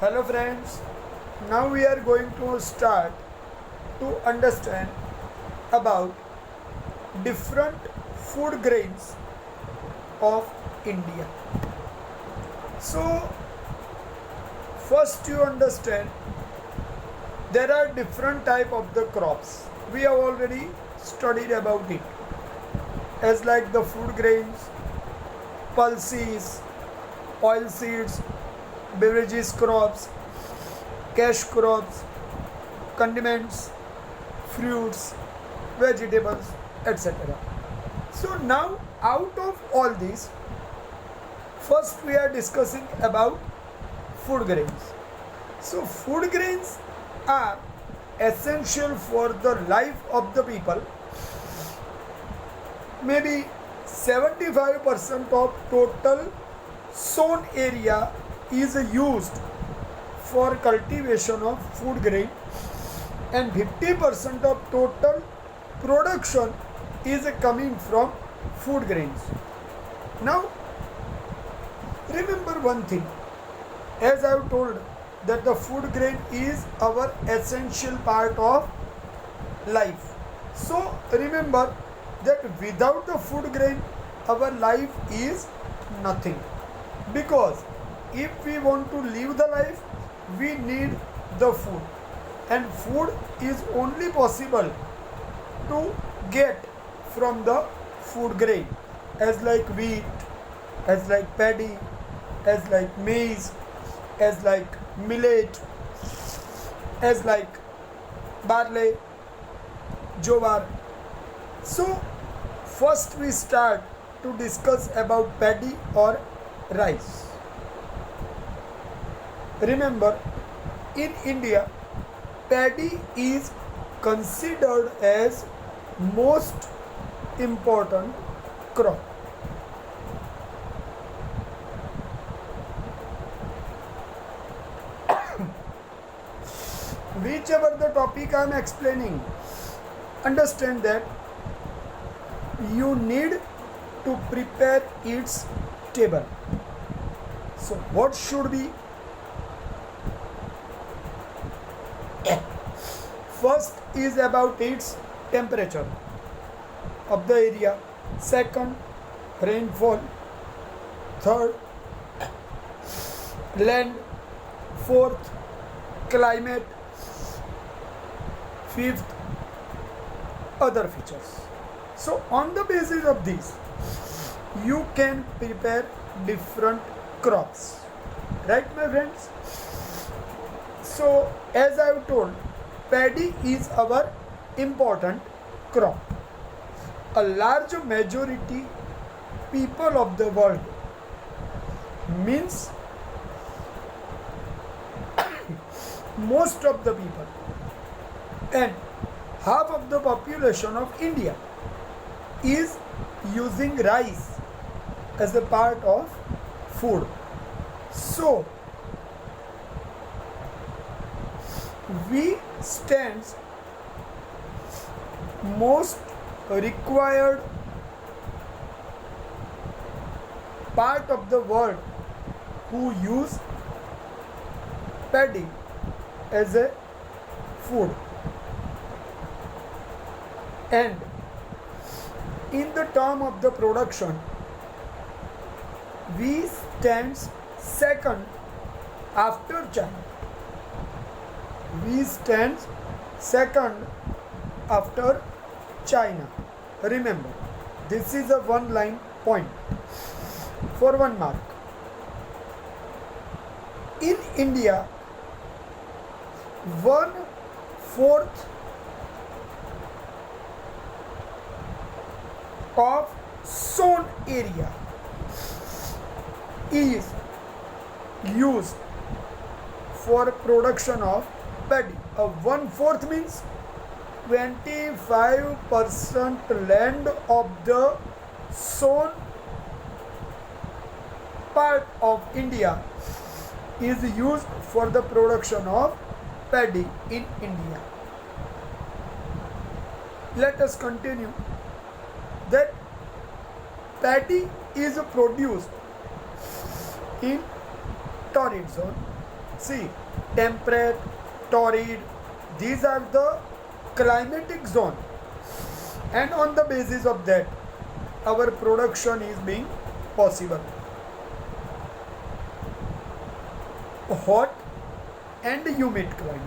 Hello friends, now we are going to start to understand about different food grains of India. So first you understand there are different type of the crops. We have already studied about it as like the food grains, pulses, oil seeds, beverages crops, cash crops, condiments, fruits, vegetables, etc. So now out of all these, first we are discussing about food grains. So food grains are essential for the life of the people. Maybe 75% of total sown area is used for cultivation of food grain and 50% of total production is coming from food grains. Now remember one thing, as I have told that the food grain is our essential part of life. So remember that without the food grain our life is nothing, because if we want to live the life we need the food, and food is only possible to get from the food grain, as like wheat, as like paddy, as like maize, as like millet, as like barley, jowar. So first we start to discuss about paddy or rice. Remember, in India, paddy is considered as most important crop. Whichever the topic I am explaining, understand that you need to prepare its table. So what should be? First is about its temperature of the area, second rainfall, third land, fourth climate, fifth other features. So on the basis of this you can prepare different crops, right my friends? So as I have told, paddy is our important crop. A large majority people of the world, means most of the people, and half of the population of India is using rice as a part of food. So we stands most required part of the world who use paddy as a food, and in the term of the production we stands second after China. We stands second after China. Remember, this is a one line point for 1 mark. In India, 1/4 of sown area is used for production of paddy. 1/4 means 25% land of the sown part of India is used for the production of paddy in India. Let us continue. That paddy is produced in torrid zone, See, temperate, torrid, these are the climatic zone, and on the basis of that our production is being possible. Hot and humid climate.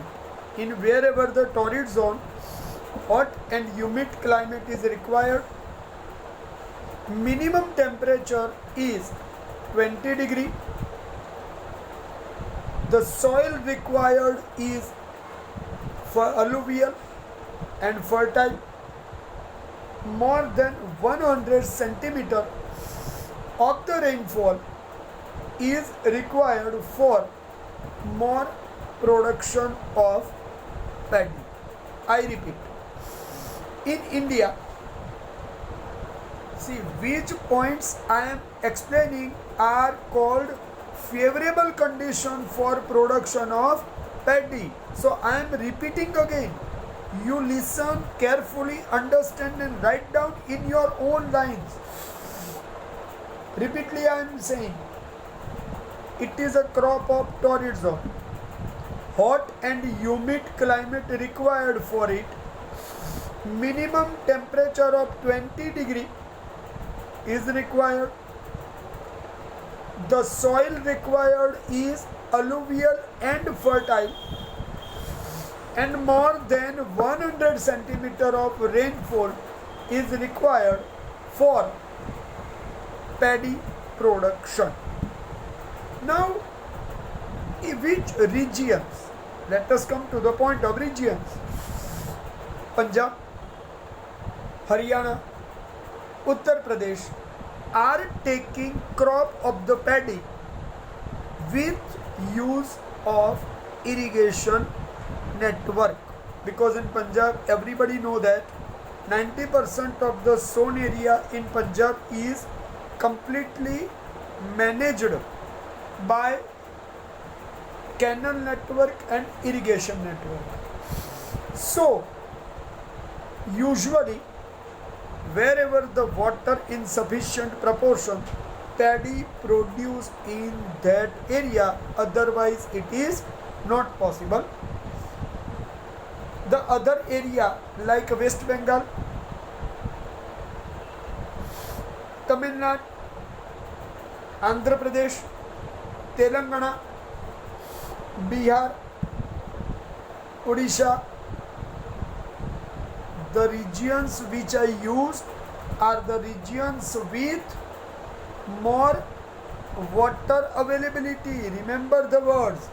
In wherever the torrid zone, hot and humid climate is required, minimum temperature is 20 degree. The soil required is for alluvial and fertile. More than 100 centimeter of the rainfall is required for more production of paddy. I repeat, in India, see, which points I am explaining are called favorable condition for production of paddy. So I am repeating again. You listen carefully, understand and write down in your own lines. Repeatedly I am saying, it is a crop of torrid zone. Hot and humid climate required for it. Minimum temperature of 20 degree is required. The soil required is alluvial and fertile, and more than 100 centimeter of rainfall is required for paddy production. Now, which regions? Let us come to the point of regions. Punjab, Haryana, Uttar Pradesh are taking crop of the paddy with use of irrigation network, because in Punjab everybody know that 90% of the sown area in Punjab is completely managed by canal network and irrigation network. So usually wherever the water in sufficient proportion, paddy produced in that area, otherwise it is not possible. The other area like West Bengal, Tamil Nadu, Andhra Pradesh, Telangana, Bihar, Odisha, the regions which I used are the regions with more water availability. Remember the words.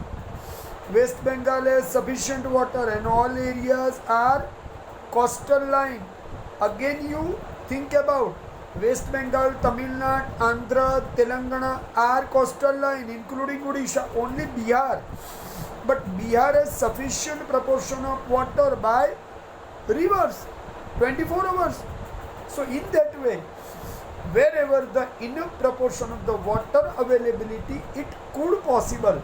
West Bengal has sufficient water and all areas are coastal line. Again you think about West Bengal, Tamil Nadu, Andhra, Telangana are coastal line including Odisha, only Bihar. But Bihar has sufficient proportion of water by rivers, 24 hours. So in that way, wherever the enough proportion of the water availability, it could possible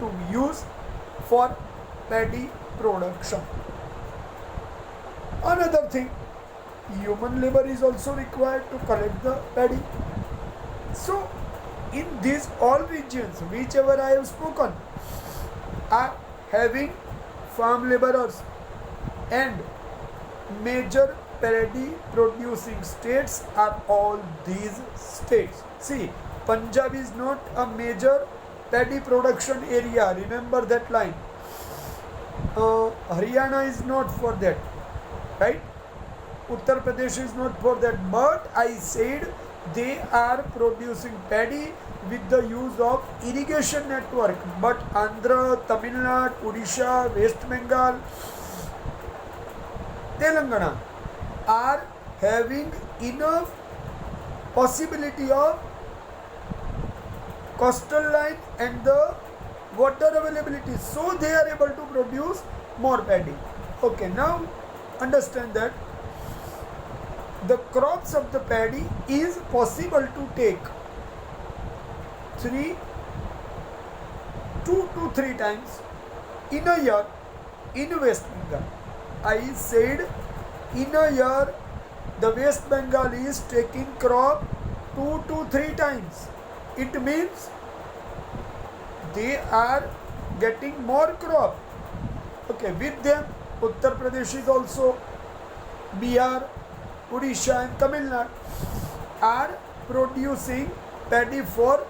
to use for paddy production. Another thing, human labor is also required to collect the paddy. So in these all regions, whichever I have spoken, are having farm laborers, and major paddy producing states are all these states. See, Punjab is not a major paddy production area, remember that line. Haryana is not for that, right? Uttar Pradesh is not for that, but I said they are producing paddy with the use of irrigation network. But Andhra, Tamil Nadu, Odisha, West Bengal, Telangana are having enough possibility of coastal line and the water availability, so they are able to produce more paddy. Okay, now understand that the crops of the paddy is possible to take 2 to 3 times in a year in West Bengal. I said in a year the West Bengal is taking crop 2 to 3 times. It means they are getting more crop. Okay, with them Uttar Pradesh is also, Bihar, Odisha and Tamil Nadu are producing paddy for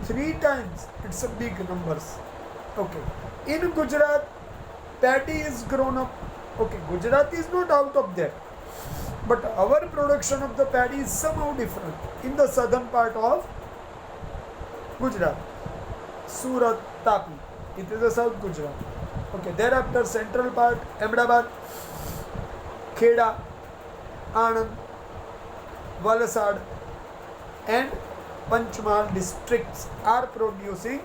3 times. It's a big numbers. Okay, in Gujarat paddy is grown up. Okay, Gujarat is not out of that, but our production of the paddy is somehow different in the southern part of Gujarat, Surat, Tapi. It is the South Gujarat. Okay, thereafter central part, Ahmedabad, Kheda, Anand, Valsad and Panchmal districts are producing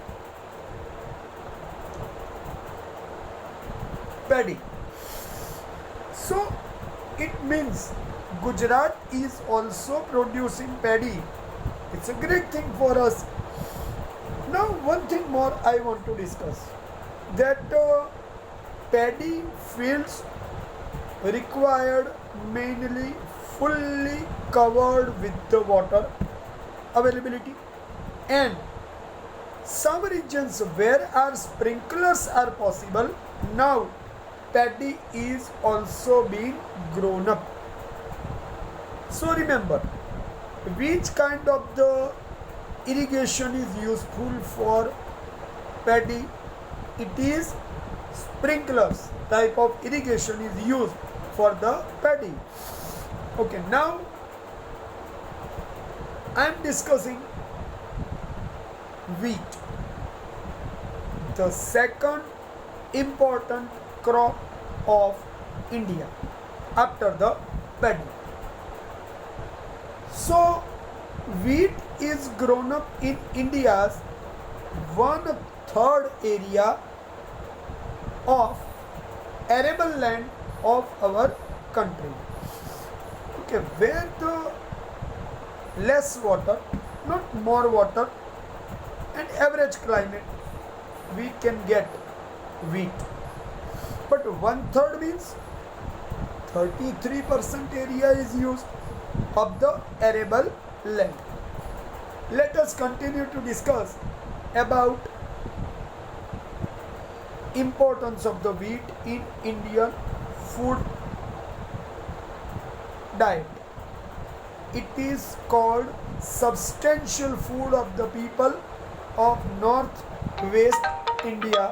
paddy. So it means Gujarat is also producing paddy. It's a great thing for us. Now one thing more I want to discuss, that paddy fields required mainly fully covered with the water availability, and some regions where our sprinklers are possible, now paddy is also being grown up. So remember, which kind of the irrigation is useful for paddy? It is sprinklers type of irrigation is used for the paddy. Okay, now I am discussing wheat, the second important crop of India after the paddy. So wheat is grown up in India's 1/3 area of arable land of our country. Okay, where the less water, not more water, and average climate, we can get wheat. But 1/3 means 33% area is used of the arable land. Let us continue to discuss about importance of the wheat in Indian food diet. It is called substantial food of the people of North West India